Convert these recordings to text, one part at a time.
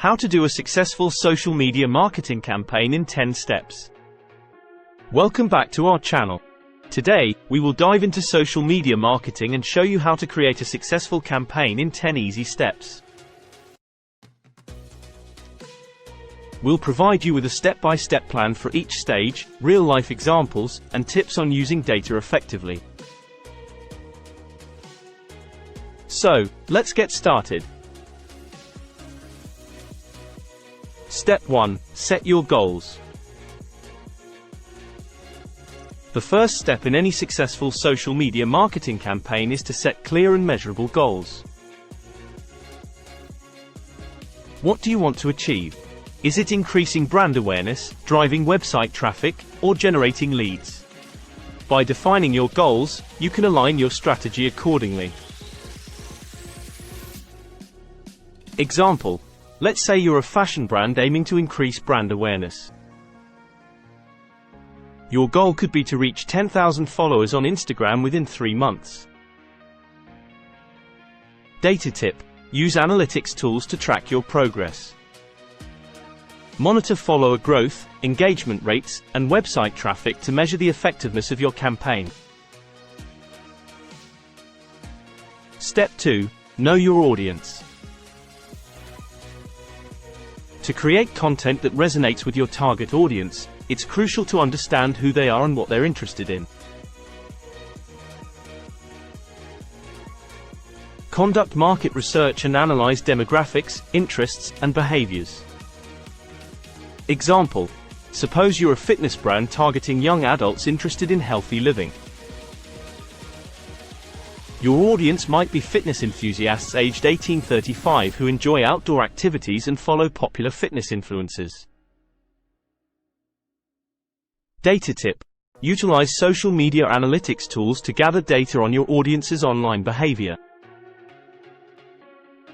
How to do a successful social media marketing campaign in 10 steps. Welcome back to our channel. Today, we will dive into social media marketing and show you how to create a successful campaign in 10 easy steps. We'll provide you with a step-by-step plan for each stage, real-life examples, and tips on using data effectively. So, let's get started. Step 1. Set your goals. The first step in any successful social media marketing campaign is to set clear and measurable goals. What do you want to achieve? Is it increasing brand awareness, driving website traffic, or generating leads? By defining your goals, you can align your strategy accordingly. Example: let's say you're a fashion brand aiming to increase brand awareness. Your goal could be to reach 10,000 followers on Instagram within 3 months. Data tip: use analytics tools to track your progress. Monitor follower growth, engagement rates, and website traffic to measure the effectiveness of your campaign. Step 2. Know your audience. To create content that resonates with your target audience, it's crucial to understand who they are and what they're interested in. Conduct market research and analyze demographics, interests, and behaviors. Example: suppose you're a fitness brand targeting young adults interested in healthy living. Your audience might be fitness enthusiasts aged 18-35 who enjoy outdoor activities and follow popular fitness influencers. Data tip: utilize social media analytics tools to gather data on your audience's online behavior.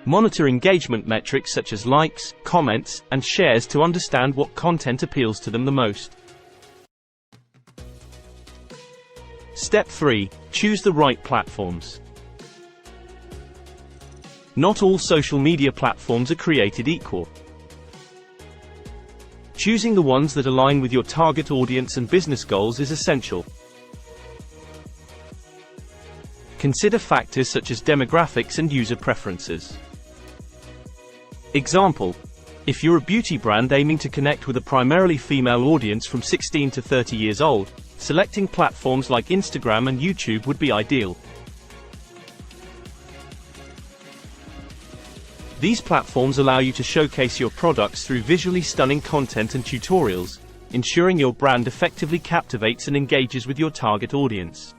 Monitor engagement metrics such as likes, comments, and shares to understand what content appeals to them the most. Step 3. Choose the right platforms. Not all social media platforms are created equal. Choosing the ones that align with your target audience and business goals is essential. Consider factors such as demographics and user preferences. Example: if you're a beauty brand aiming to connect with a primarily female audience from 16 to 30 years old, selecting platforms like Instagram and YouTube would be ideal. These platforms allow you to showcase your products through visually stunning content and tutorials, ensuring your brand effectively captivates and engages with your target audience.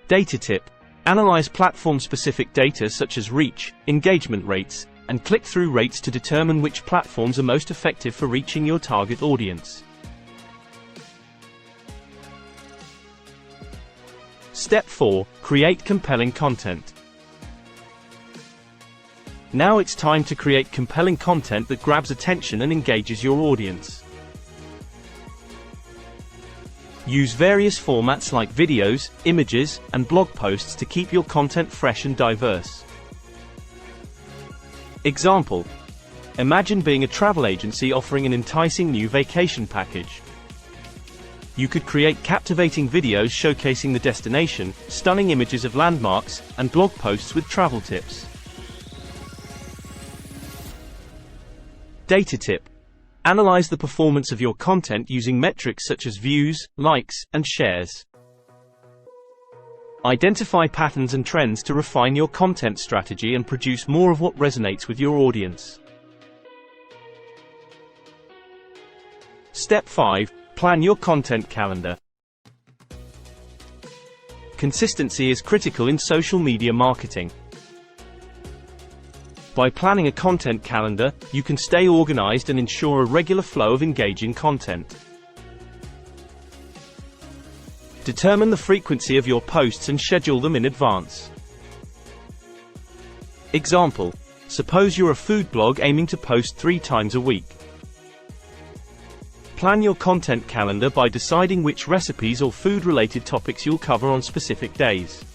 Data tip: analyze platform-specific data such as reach, engagement rates, and click-through rates to determine which platforms are most effective for reaching your target audience. Step 4. Create compelling content. Now it's time to create compelling content that grabs attention and engages your audience. Use various formats like videos, images, and blog posts to keep your content fresh and diverse. Example: imagine being a travel agency offering an enticing new vacation package. You could create captivating videos showcasing the destination, stunning images of landmarks, and blog posts with travel tips. Data tip: analyze the performance of your content using metrics such as views, likes, and shares. Identify patterns and trends to refine your content strategy and produce more of what resonates with your audience. Step 5. Plan your content calendar. Consistency is critical in social media marketing. By planning a content calendar, you can stay organized and ensure a regular flow of engaging content. Determine the frequency of your posts and schedule them in advance. Example: suppose you're a food blog aiming to post 3 times a week. Plan your content calendar by deciding which recipes or food-related topics you'll cover on specific days.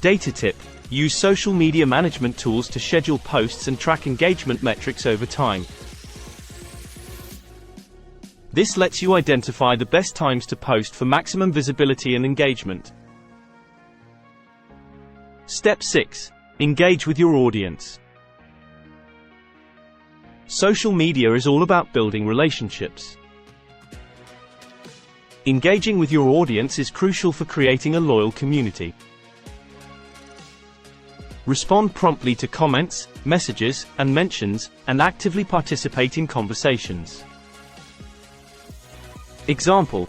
Data tip: use social media management tools to schedule posts and track engagement metrics over time. This lets you identify the best times to post for maximum visibility and engagement. Step 6. Engage with your audience. Social media is all about building relationships. Engaging with your audience is crucial for creating a loyal community. Respond promptly to comments, messages, and mentions, and actively participate in conversations. Example: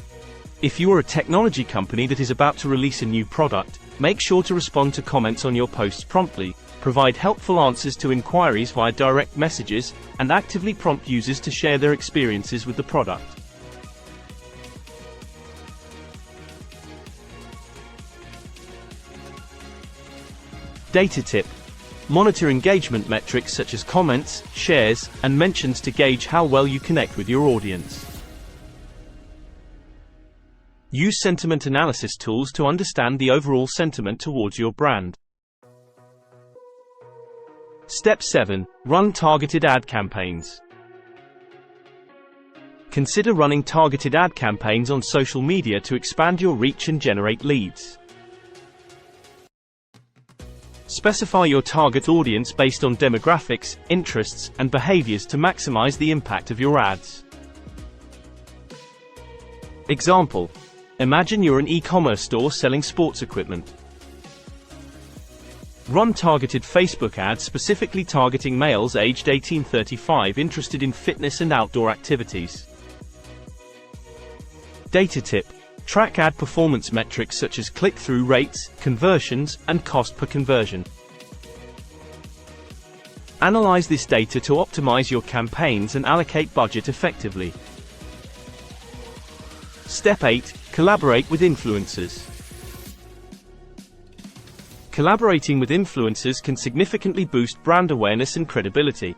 if you are a technology company that is about to release a new product, make sure to respond to comments on your posts promptly, provide helpful answers to inquiries via direct messages, and actively prompt users to share their experiences with the product. Data tip: monitor engagement metrics such as comments, shares, and mentions to gauge how well you connect with your audience. Use sentiment analysis tools to understand the overall sentiment towards your brand. Step 7. Run targeted ad campaigns. Consider running targeted ad campaigns on social media to expand your reach and generate leads. Specify your target audience based on demographics, interests, and behaviors to maximize the impact of your ads. Example: imagine you're an e-commerce store selling sports equipment. Run targeted Facebook ads specifically targeting males aged 18-35 interested in fitness and outdoor activities. Data tip: track ad performance metrics such as click-through rates, conversions, and cost per conversion. Analyze this data to optimize your campaigns and allocate budget effectively. Step 8. Collaborate with influencers. Collaborating with influencers can significantly boost brand awareness and credibility.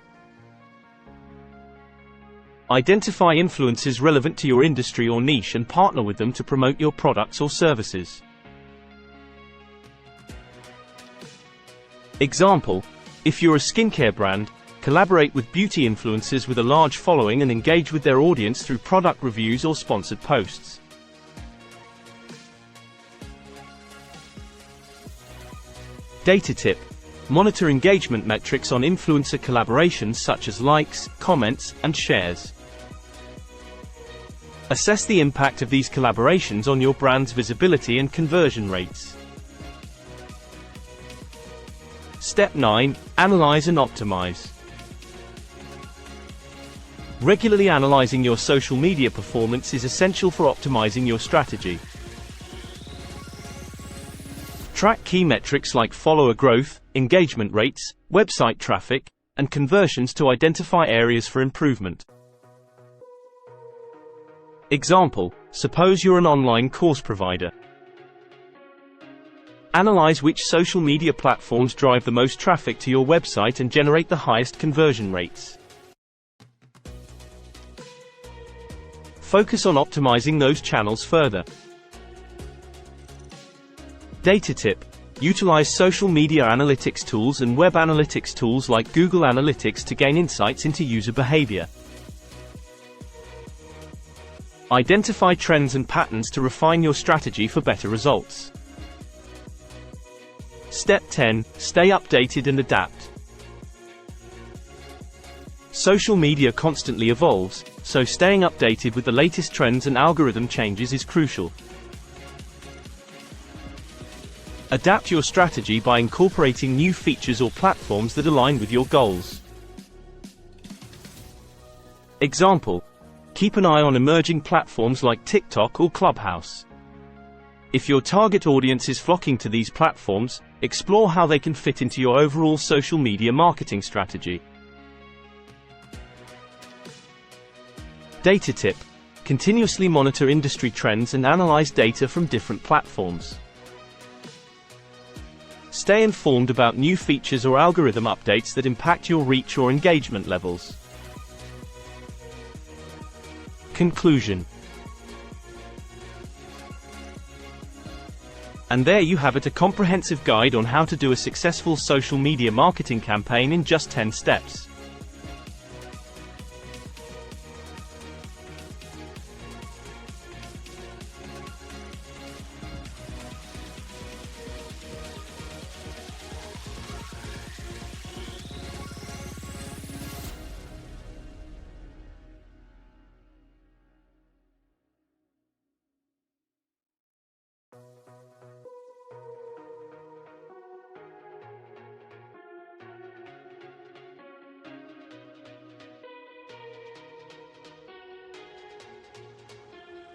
Identify influencers relevant to your industry or niche and partner with them to promote your products or services. Example: if you're a skincare brand, collaborate with beauty influencers with a large following and engage with their audience through product reviews or sponsored posts. Data tip: monitor engagement metrics on influencer collaborations such as likes, comments, and shares. Assess the impact of these collaborations on your brand's visibility and conversion rates. Step 9. Analyze and optimize. Regularly analyzing your social media performance is essential for optimizing your strategy. Track key metrics like follower growth, engagement rates, website traffic, and conversions to identify areas for improvement. Example: suppose you're an online course provider. Analyze which social media platforms drive the most traffic to your website and generate the highest conversion rates. Focus on optimizing those channels further. Data tip: utilize social media analytics tools and web analytics tools like Google Analytics to gain insights into user behavior. Identify trends and patterns to refine your strategy for better results. Step 10. Stay updated and adapt. Social media constantly evolves, so staying updated with the latest trends and algorithm changes is crucial. Adapt your strategy by incorporating new features or platforms that align with your goals. Example: keep an eye on emerging platforms like TikTok or Clubhouse. If your target audience is flocking to these platforms, explore how they can fit into your overall social media marketing strategy. Data tip: continuously monitor industry trends and analyze data from different platforms. Stay informed about new features or algorithm updates that impact your reach or engagement levels. Conclusion: And there you have it, a comprehensive guide on how to do a successful social media marketing campaign in just 10 steps.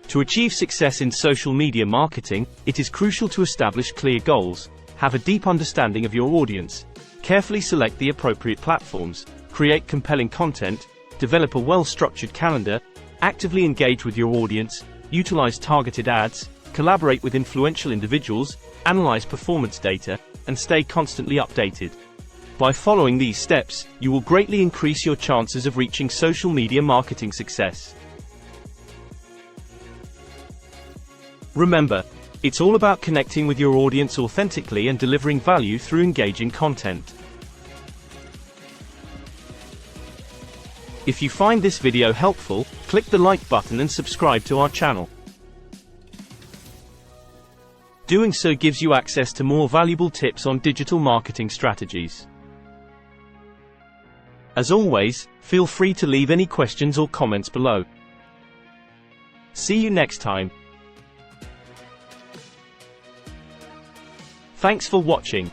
To achieve success in social media marketing, it is crucial to establish clear goals, have a deep understanding of your audience, carefully select the appropriate platforms, create compelling content, develop a well-structured calendar, actively engage with your audience, utilize targeted ads, collaborate with influential individuals, analyze performance data, and stay constantly updated. By following these steps, you will greatly increase your chances of reaching social media marketing success. Remember, it's all about connecting with your audience authentically and delivering value through engaging content. If you find this video helpful, click the like button and subscribe to our channel. Doing so gives you access to more valuable tips on digital marketing strategies. As always, feel free to leave any questions or comments below. See you next time. Thanks for watching.